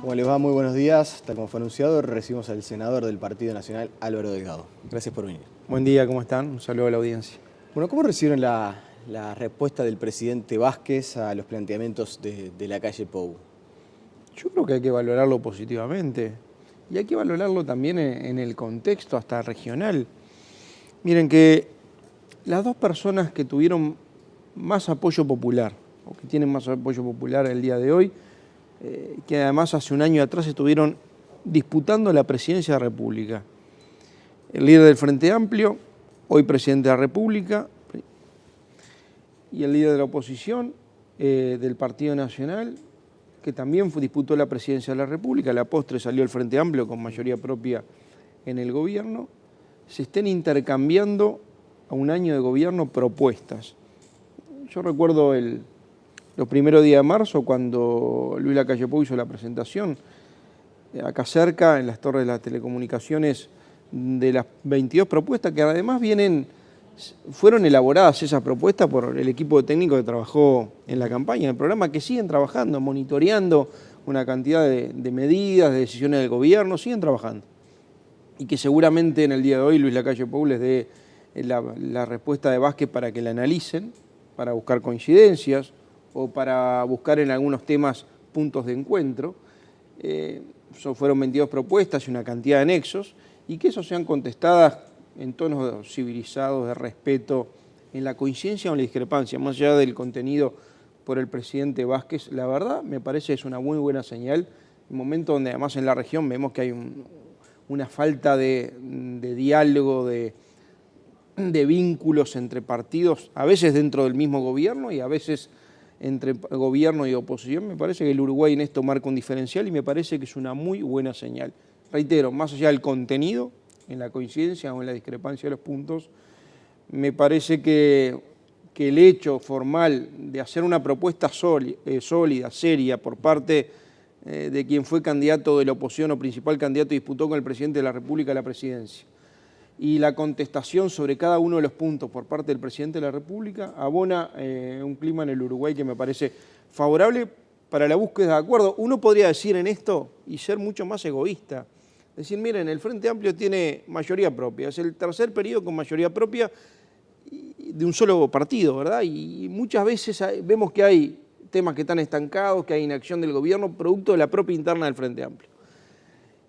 ¿Cómo les va? Muy buenos días. Tal como fue anunciado, recibimos al senador del Partido Nacional, Álvaro Delgado. Gracias por venir. Buen día, ¿cómo están? Un saludo a la audiencia. Bueno, ¿cómo recibieron la respuesta del presidente Vázquez a los planteamientos de la calle Pou? Yo creo que hay que valorarlo positivamente y hay que valorarlo también en el contexto hasta regional. Miren que las dos personas que tuvieron más apoyo popular, o que tienen más apoyo popular el día de hoy, que además hace un año atrás estuvieron disputando la presidencia de la República. El líder del Frente Amplio, hoy presidente de la República, y el líder de la oposición del Partido Nacional, que también disputó la presidencia de la República. A la postre salió el Frente Amplio con mayoría propia en el gobierno. Se estén intercambiando a un año de gobierno propuestas. Yo recuerdo los primeros días de marzo, cuando Luis Lacalle Pou hizo la presentación, acá cerca, en las torres de las telecomunicaciones, de las 22 propuestas, que además fueron elaboradas esas propuestas por el equipo técnico que trabajó en la campaña, en el programa, que siguen trabajando, monitoreando una cantidad de medidas, de decisiones del gobierno, siguen trabajando. Y que seguramente en el día de hoy Luis Lacalle Pou les dé la respuesta de Vázquez para que la analicen, para buscar coincidencias o para buscar en algunos temas puntos de encuentro. Fueron 22 propuestas y una cantidad de nexos, y que eso sean contestadas en tonos civilizados, de respeto, en la coincidencia o en la discrepancia, más allá del contenido por el presidente Vázquez. La verdad, me parece que es una muy buena señal, un momento donde además en la región vemos que hay una falta de diálogo, de vínculos entre partidos, a veces dentro del mismo gobierno y a veces entre gobierno y oposición. Me parece que el Uruguay en esto marca un diferencial y me parece que es una muy buena señal. Reitero, más allá del contenido, en la coincidencia o en la discrepancia de los puntos, me parece que el hecho formal de hacer una propuesta sólida, seria, por parte de quien fue candidato de la oposición o principal candidato y disputó con el presidente de la República la presidencia, y la contestación sobre cada uno de los puntos por parte del presidente de la República, abona un clima en el Uruguay que me parece favorable para la búsqueda de acuerdo. Uno podría decir en esto y ser mucho más egoísta, decir, miren, el Frente Amplio tiene mayoría propia, es el tercer periodo con mayoría propia de un solo partido, ¿verdad? Y muchas veces vemos que hay temas que están estancados, que hay inacción del gobierno, producto de la propia interna del Frente Amplio.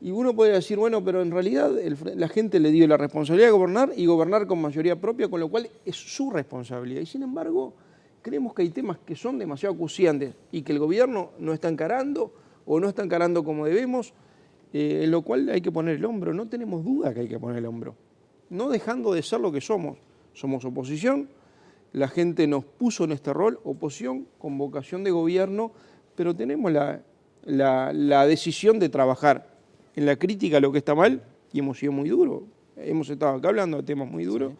Y uno puede decir, bueno, pero en realidad la gente le dio la responsabilidad de gobernar y gobernar con mayoría propia, con lo cual es su responsabilidad. Y sin embargo, creemos que hay temas que son demasiado acuciantes y que el gobierno no está encarando o no está encarando como debemos, en lo cual hay que poner el hombro. No tenemos duda que hay que poner el hombro, no dejando de ser lo que somos. Somos oposición, la gente nos puso en este rol, oposición con vocación de gobierno, pero tenemos la decisión de trabajar en la crítica a lo que está mal, y hemos sido muy duros, hemos estado acá hablando de temas muy duros, sí,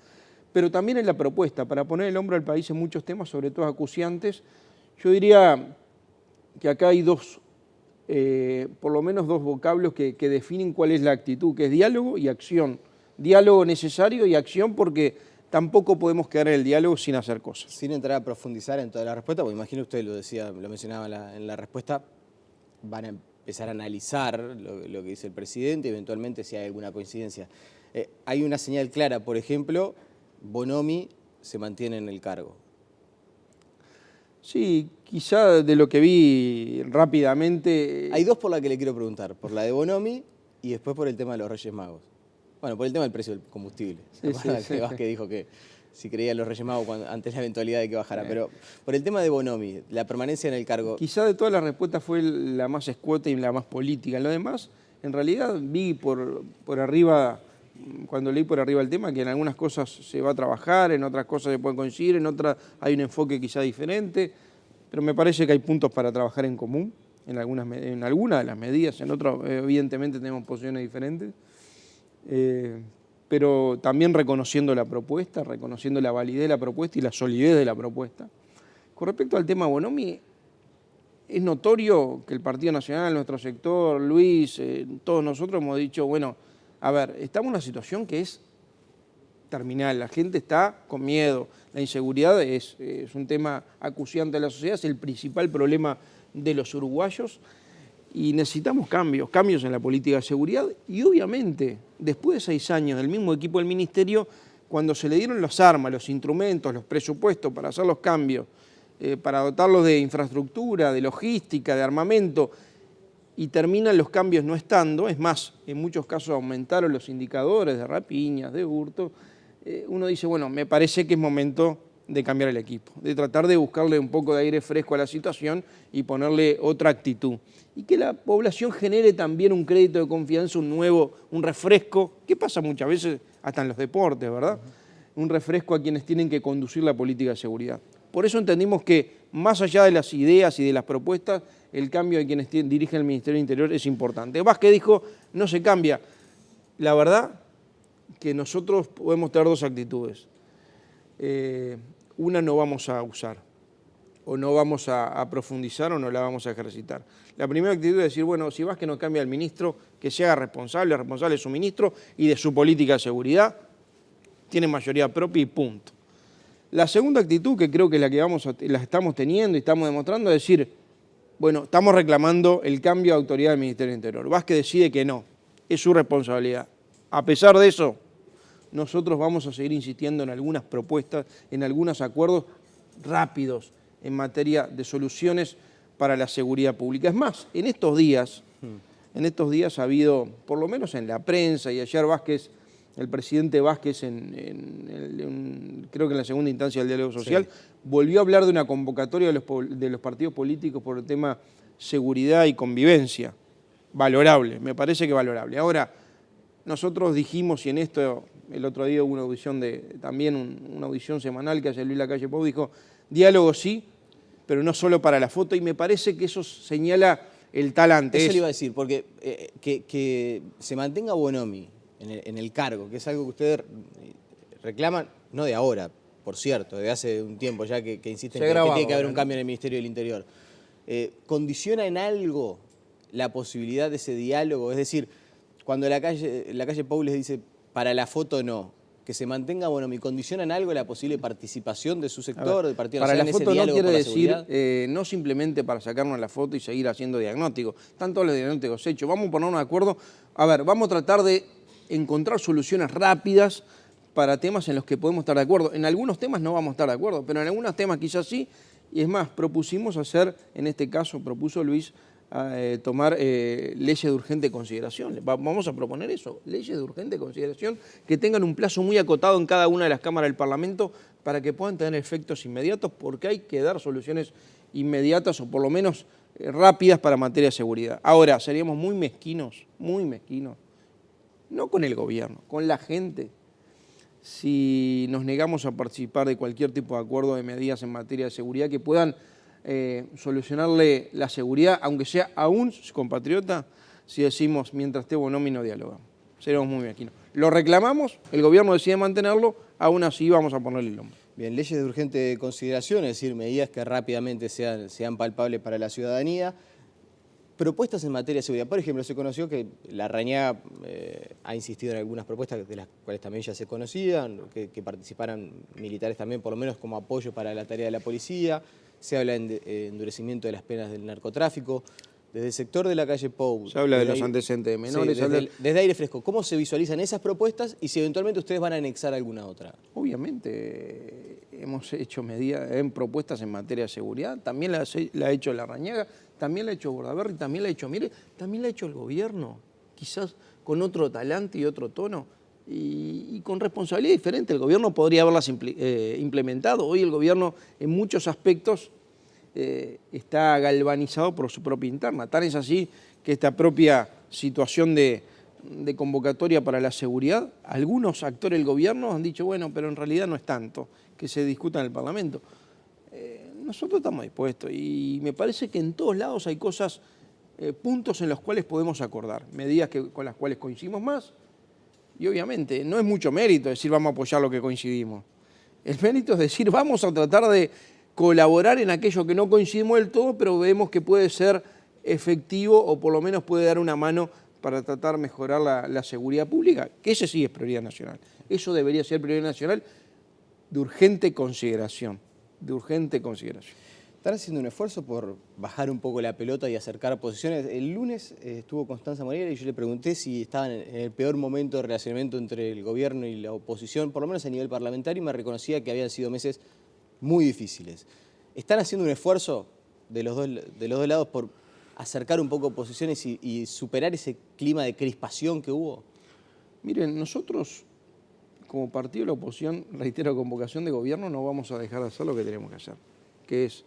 pero también en la propuesta, para poner el hombro al país en muchos temas, sobre todo acuciantes. Yo diría que acá hay por lo menos dos vocablos que definen cuál es la actitud, que es diálogo y acción. Diálogo necesario y acción, porque tampoco podemos quedar en el diálogo sin hacer cosas. Sin entrar a profundizar en toda la respuesta, porque imagino usted lo mencionaba en la respuesta, van a empezar a analizar lo que dice el presidente, eventualmente si hay alguna coincidencia. Hay una señal clara, por ejemplo, Bonomi se mantiene en el cargo. Sí, quizá de lo que vi rápidamente. Hay dos por las que le quiero preguntar, por la de Bonomi y después por el tema de los Reyes Magos. Bueno, por el tema del precio del combustible. Sí. Vázquez dijo que si creía en los Reyes Magos antes la eventualidad de que bajara. Pero por el tema de Bonomi, la permanencia en el cargo. Quizá de todas las respuestas fue la más escueta y la más política. En lo demás, en realidad vi por arriba, cuando leí por arriba el tema, que en algunas cosas se va a trabajar, en otras cosas se puede coincidir, en otras hay un enfoque quizá diferente, pero me parece que hay puntos para trabajar en común, en algunas de las medidas, en otras evidentemente tenemos posiciones diferentes. Pero también reconociendo la propuesta, reconociendo la validez de la propuesta y la solidez de la propuesta. Con respecto al tema Bonomi, es notorio que el Partido Nacional, nuestro sector, Luis, todos nosotros hemos dicho, bueno, a ver, estamos en una situación que es terminal, la gente está con miedo, la inseguridad es un tema acuciante de la sociedad, es el principal problema de los uruguayos. Y necesitamos cambios en la política de seguridad y obviamente después de 6 años del mismo equipo del ministerio, cuando se le dieron las armas, los instrumentos, los presupuestos para hacer los cambios, para dotarlos de infraestructura, de logística, de armamento, y terminan los cambios no estando, es más, en muchos casos aumentaron los indicadores de rapiñas, de hurto, uno dice, bueno, me parece que es momento de cambiar el equipo, de tratar de buscarle un poco de aire fresco a la situación y ponerle otra actitud. Y que la población genere también un crédito de confianza, un refresco, que pasa muchas veces hasta en los deportes, ¿verdad? Un refresco a quienes tienen que conducir la política de seguridad. Por eso entendimos que, más allá de las ideas y de las propuestas, el cambio de quienes dirigen el Ministerio del Interior es importante. Vázquez dijo, no se cambia. La verdad que nosotros podemos tener 2 actitudes. Una no vamos a usar, o no vamos a profundizar o no la vamos a ejercitar. La primera actitud es decir, bueno, si Vázquez no cambia al ministro, que se haga responsable de su ministro y de su política de seguridad, tiene mayoría propia y punto. La segunda actitud, que creo que es la que la estamos teniendo y estamos demostrando, es decir, bueno, estamos reclamando el cambio de autoridad del Ministerio del Interior. Vázquez decide que no, es su responsabilidad. A pesar de eso, nosotros vamos a seguir insistiendo en algunas propuestas, en algunos acuerdos rápidos en materia de soluciones para la seguridad pública. Es más, en estos días ha habido, por lo menos en la prensa, y ayer Vázquez, el presidente Vázquez, creo que en la segunda instancia del diálogo social, sí, volvió a hablar de una convocatoria de los partidos políticos por el tema seguridad y convivencia. Valorable, me parece que valorable. Ahora, nosotros dijimos, y en esto el otro día hubo una audición una audición semanal que hace Luis Lacalle Pou, dijo, diálogo sí, pero no solo para la foto, y me parece que eso señala el talante. Eso le iba a decir, porque que se mantenga Bonomi en el cargo, que es algo que ustedes reclaman, no de ahora, por cierto, de hace un tiempo ya que insisten que tiene que haber un cambio en el Ministerio del Interior, ¿condiciona en algo la posibilidad de ese diálogo? Es decir, cuando la calle Pou les dice, para la foto no, que se mantenga Bonomi, ¿condiciona en algo la posible participación de su sector, del Partido Nacional, en ese diálogo por la seguridad? Para la foto no quiere decir, no simplemente para sacarnos la foto y seguir haciendo diagnósticos, están todos los diagnósticos hechos, vamos a ponernos de acuerdo, vamos a tratar de encontrar soluciones rápidas para temas en los que podemos estar de acuerdo. En algunos temas no vamos a estar de acuerdo, pero en algunos temas quizás sí, y es más, propusimos hacer, en este caso propuso Luis, tomar leyes de urgente consideración. Vamos a proponer eso, leyes de urgente consideración que tengan un plazo muy acotado en cada una de las cámaras del Parlamento para que puedan tener efectos inmediatos, porque hay que dar soluciones inmediatas o por lo menos rápidas para materia de seguridad. Ahora, seríamos muy mezquinos, no con el gobierno, con la gente, si nos negamos a participar de cualquier tipo de acuerdo de medidas en materia de seguridad que puedan solucionarle la seguridad, aunque sea a un compatriota, si decimos, mientras esté Bonomi no dialogamos. Seremos muy mezquinos. Lo reclamamos, el gobierno decide mantenerlo, aún así vamos a ponerle el hombro. Bien, leyes de urgente consideración, es decir, medidas que rápidamente sean palpables para la ciudadanía. Propuestas en materia de seguridad. Por ejemplo, se conoció que Larrañaga ha insistido en algunas propuestas de las cuales también ya se conocían, que participaran militares también, por lo menos como apoyo para la tarea de la policía. Se habla de endurecimiento de las penas del narcotráfico. Desde el sector de la calle Pou. Se habla de los antecedentes de menores. Sí, desde aire fresco, ¿cómo se visualizan esas propuestas y si eventualmente ustedes van a anexar alguna otra? Obviamente hemos hecho propuestas en materia de seguridad, también la ha hecho Larrañaga, también la ha hecho Bordaberry, también la ha hecho Mire, también la ha hecho el gobierno, quizás con otro talante y otro tono y con responsabilidad diferente. El gobierno podría haberlas implementado. Hoy el gobierno en muchos aspectos está galvanizado por su propia interna. Tan es así que esta propia situación de convocatoria para la seguridad, algunos actores del gobierno han dicho, bueno, pero en realidad no es tanto, que se discuta en el Parlamento. Nosotros estamos dispuestos y me parece que en todos lados hay cosas, puntos en los cuales podemos acordar, medidas con las cuales coincidimos más y obviamente no es mucho mérito decir vamos a apoyar lo que coincidimos. El mérito es decir vamos a tratar de colaborar en aquello que no coincidimos del todo, pero vemos que puede ser efectivo o por lo menos puede dar una mano para tratar de mejorar la seguridad pública, que ese sí es prioridad nacional. Eso debería ser prioridad nacional de urgente consideración, están haciendo un esfuerzo por bajar un poco la pelota y acercar posiciones. El lunes estuvo Constanza Morera y yo le pregunté si estaban en el peor momento de relacionamiento entre el gobierno y la oposición, por lo menos a nivel parlamentario, y me reconocía que habían sido meses muy difíciles. ¿Están haciendo un esfuerzo de los dos lados por acercar un poco posiciones y superar ese clima de crispación que hubo? Miren, nosotros, como partido de la oposición, reitero, con vocación de gobierno, no vamos a dejar de hacer lo que tenemos que hacer, que es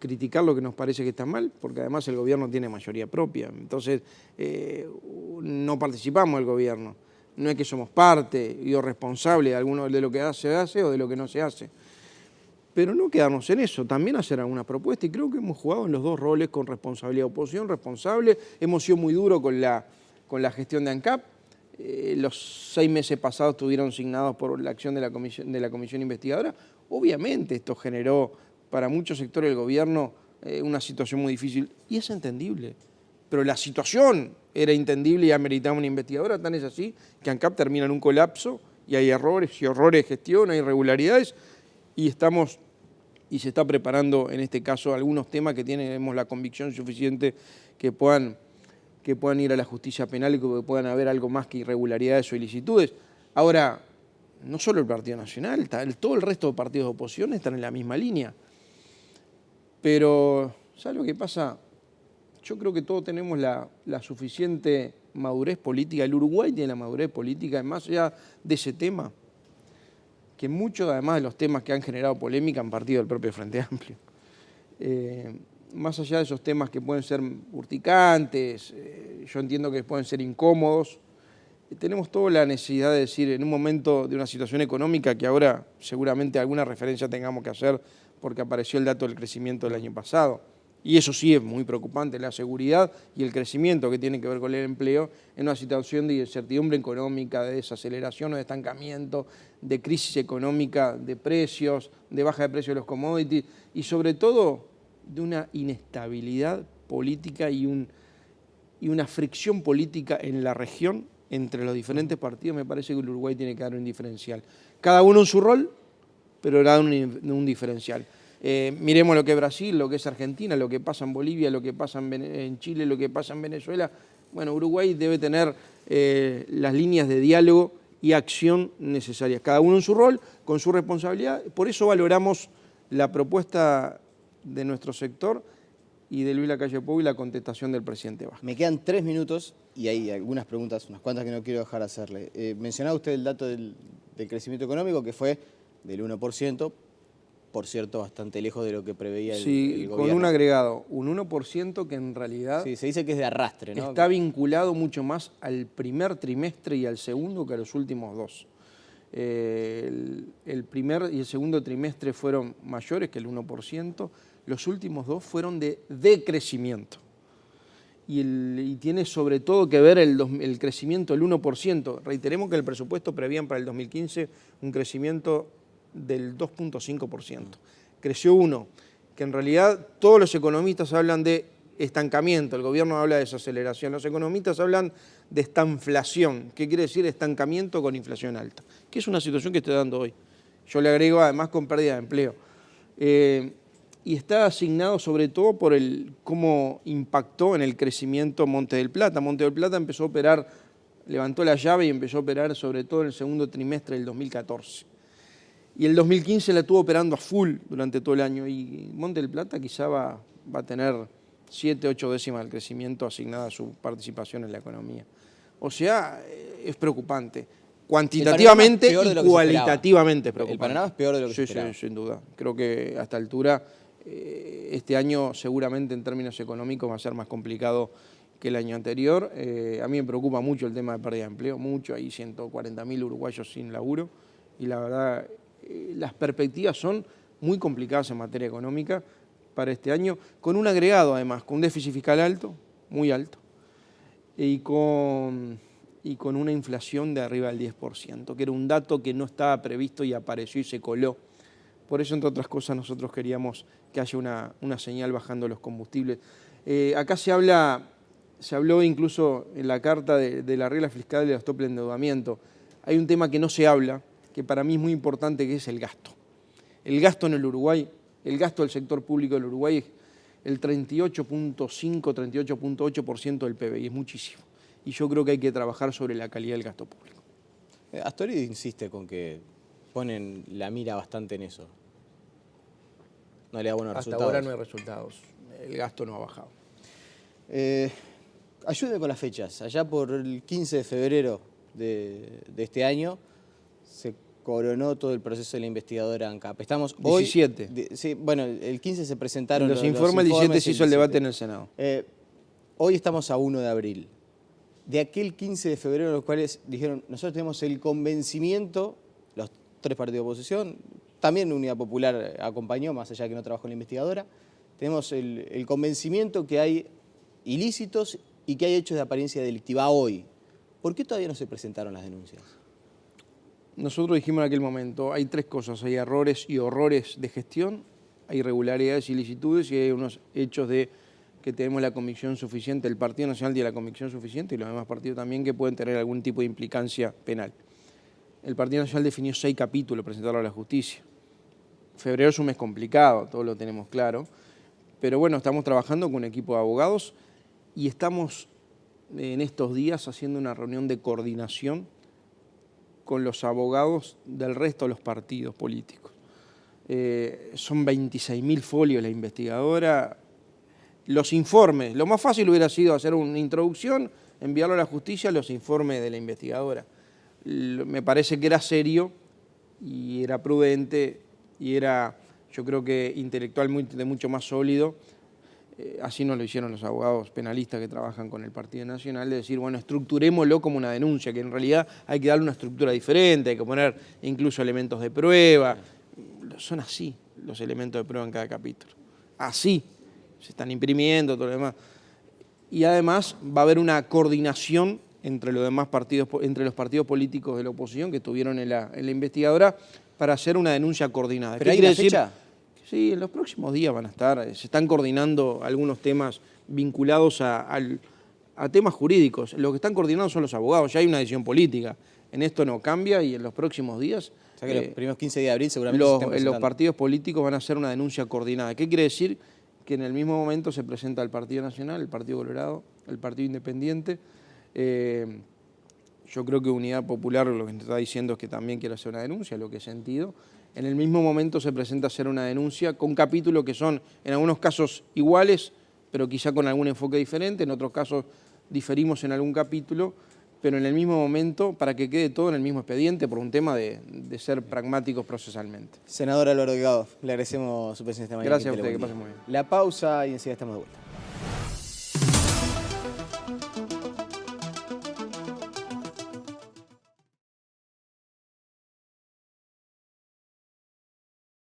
criticar lo que nos parece que está mal, porque además el gobierno tiene mayoría propia. Entonces, no participamos del gobierno. No es que somos parte o responsable de alguno de lo que se hace o de lo que no se hace. Pero no quedarnos en eso, también hacer alguna propuesta, y creo que hemos jugado en los dos roles con responsabilidad de oposición, responsable. Hemos sido muy duros con la gestión de ANCAP. Los 6 meses pasados estuvieron signados por la acción de la comisión investigadora. Obviamente esto generó para muchos sectores del gobierno una situación muy difícil, y es entendible. Pero la situación era entendible y ameritaba una investigadora, tan es así que ANCAP termina en un colapso y hay errores y horrores de gestión, hay irregularidades, y se está preparando en este caso algunos temas que tenemos la convicción suficiente que puedan ir a la justicia penal y que puedan haber algo más que irregularidades o ilicitudes. Ahora, no solo el Partido Nacional, todo el resto de partidos de oposición están en la misma línea. Pero, ¿sabes lo que pasa? Yo creo que todos tenemos la suficiente madurez política. El Uruguay tiene la madurez política, más allá de ese tema, que muchos, además de los temas que han generado polémica, han partido del propio Frente Amplio. Más allá de esos temas que pueden ser urticantes, yo entiendo que pueden ser incómodos, tenemos toda la necesidad de decir, en un momento de una situación económica que ahora seguramente alguna referencia tengamos que hacer porque apareció el dato del crecimiento del año pasado, y eso sí es muy preocupante, la seguridad y el crecimiento que tiene que ver con el empleo en una situación de incertidumbre económica, de desaceleración o de estancamiento, de crisis económica, de precios, de baja de precios de los commodities y sobre todo de una inestabilidad política y una fricción política en la región entre los diferentes partidos. Me parece que el Uruguay tiene que dar un diferencial. Cada uno en su rol, pero dar un diferencial. Miremos lo que es Brasil, lo que es Argentina, lo que pasa en Bolivia, lo que pasa en Chile, lo que pasa en Venezuela. Bueno, Uruguay debe tener las líneas de diálogo y acción necesarias, cada uno en su rol, con su responsabilidad. Por eso valoramos la propuesta de nuestro sector y de Luis Lacalle Pou y la contestación del presidente Vázquez. Me quedan 3 minutos y hay algunas preguntas, unas cuantas que no quiero dejar de hacerle. Mencionaba usted el dato del crecimiento económico, que fue del 1%, por cierto, bastante lejos de lo que preveía el gobierno. Con un agregado, un 1% que en realidad sí, se dice que es de arrastre, ¿no? Está vinculado mucho más al primer trimestre y al segundo que a los últimos dos. El primer y el segundo trimestre fueron mayores que el 1%, los últimos dos fueron de decrecimiento. Y tiene sobre todo que ver el crecimiento del 1%. Reiteremos que el presupuesto prevían para el 2015 un crecimiento del 2.5%. Creció 1%, que en realidad todos los economistas hablan de estancamiento, el gobierno habla de desaceleración, los economistas hablan de estanflación, que quiere decir estancamiento con inflación alta, que es una situación que estoy dando hoy. Yo le agrego además con pérdida de empleo. Y está asignado sobre todo por cómo impactó en el crecimiento Monte del Plata. Monte del Plata empezó a operar, levantó la llave y empezó a operar sobre todo en el segundo trimestre del 2014. Y el 2015 la estuvo operando a full durante todo el año, y Monte del Plata quizá va a tener 7, 8 décimas del crecimiento asignada a su participación en la economía. O sea, es preocupante. Cuantitativamente y cualitativamente es preocupante. El panorama es peor de lo que se esperaba. Sí, sin duda. Creo que a esta altura, este año seguramente en términos económicos va a ser más complicado que el año anterior. A mí me preocupa mucho el tema de pérdida de empleo, mucho. Hay 140.000 uruguayos sin laburo y la verdad las perspectivas son muy complicadas en materia económica para este año, con un agregado además, con un déficit fiscal alto, muy alto, y con una inflación de arriba del 10%, que era un dato que no estaba previsto y apareció y se coló. Por eso, entre otras cosas, nosotros queríamos que haya una señal bajando los combustibles. Acá se habló incluso en la carta de la regla fiscal de los topes de endeudamiento. Hay un tema que no se habla, que para mí es muy importante, que es el gasto. El gasto en el Uruguay el gasto del sector público del Uruguay es el 38.5, 38.8% del PBI, es muchísimo. Y yo creo que hay que trabajar sobre la calidad del gasto público. Astori insiste con que ponen la mira bastante en eso. No le da buenos resultados. Hasta ahora no hay resultados, el gasto no ha bajado. Ayúdeme con las fechas. Allá por el 15 de febrero de este año se coronó todo el proceso de la investigadora ANCAP. Estamos 17. Hoy, sí, bueno, el 15 se presentaron los informes, el 17 se hizo el debate en el Senado. Hoy estamos a 1 de abril. De aquel 15 de febrero, en los cuales dijeron, nosotros tenemos el convencimiento, los 3 partidos de oposición, también Unidad Popular acompañó, más allá de que no trabajó en la investigadora, tenemos el convencimiento que hay ilícitos y que hay hechos de apariencia delictiva hoy. ¿Por qué todavía no se presentaron las denuncias? Nosotros dijimos en aquel momento, hay 3 cosas, hay errores y horrores de gestión, hay irregularidades y ilicitudes y hay unos hechos de que tenemos la convicción suficiente, el Partido Nacional tiene la convicción suficiente y los demás partidos también que pueden tener algún tipo de implicancia penal. El Partido Nacional definió 6 capítulos, presentarlo a la justicia. Febrero es un mes complicado, todos lo tenemos claro, pero bueno, estamos trabajando con un equipo de abogados y estamos en estos días haciendo una reunión de coordinación con los abogados del resto de los partidos políticos. Son 26.000 folios la investigadora. Los informes, lo más fácil hubiera sido hacer una introducción, enviarlo a la justicia, los informes de la investigadora. Me parece que era serio y era prudente y era, yo creo que intelectualmente mucho más sólido. Así nos lo hicieron los abogados penalistas que trabajan con el Partido Nacional, de decir, bueno, estructurémoslo como una denuncia, que en realidad hay que darle una estructura diferente, hay que poner incluso elementos de prueba. Son así los elementos de prueba en cada capítulo. Así. Se están imprimiendo, todo lo demás. Y además va a haber una coordinación entre los demás partidos, entre los partidos políticos de la oposición que estuvieron en la investigadora para hacer una denuncia coordinada. ¿Pero hay una fecha? Sí, en los próximos días van a estar, se están coordinando algunos temas vinculados a temas jurídicos. Lo que están coordinados son los abogados, ya hay una decisión política. En esto no cambia y en los próximos días... O sea que los primeros 15 días de abril seguramente los partidos políticos van a hacer una denuncia coordinada. ¿Qué quiere decir? Que en el mismo momento se presenta el Partido Nacional, el Partido Colorado, el Partido Independiente. Yo creo que Unidad Popular lo que está diciendo es que también quiere hacer una denuncia, lo que he sentido. En el mismo momento se presenta hacer una denuncia con capítulos que son en algunos casos iguales, pero quizá con algún enfoque diferente, en otros casos diferimos en algún capítulo, pero en el mismo momento para que quede todo en el mismo expediente por un tema de ser pragmáticos procesalmente. Senador Álvaro Delgado, le agradecemos su presencia esta mañana. Gracias a usted, que pase muy bien. La pausa y enseguida estamos de vuelta.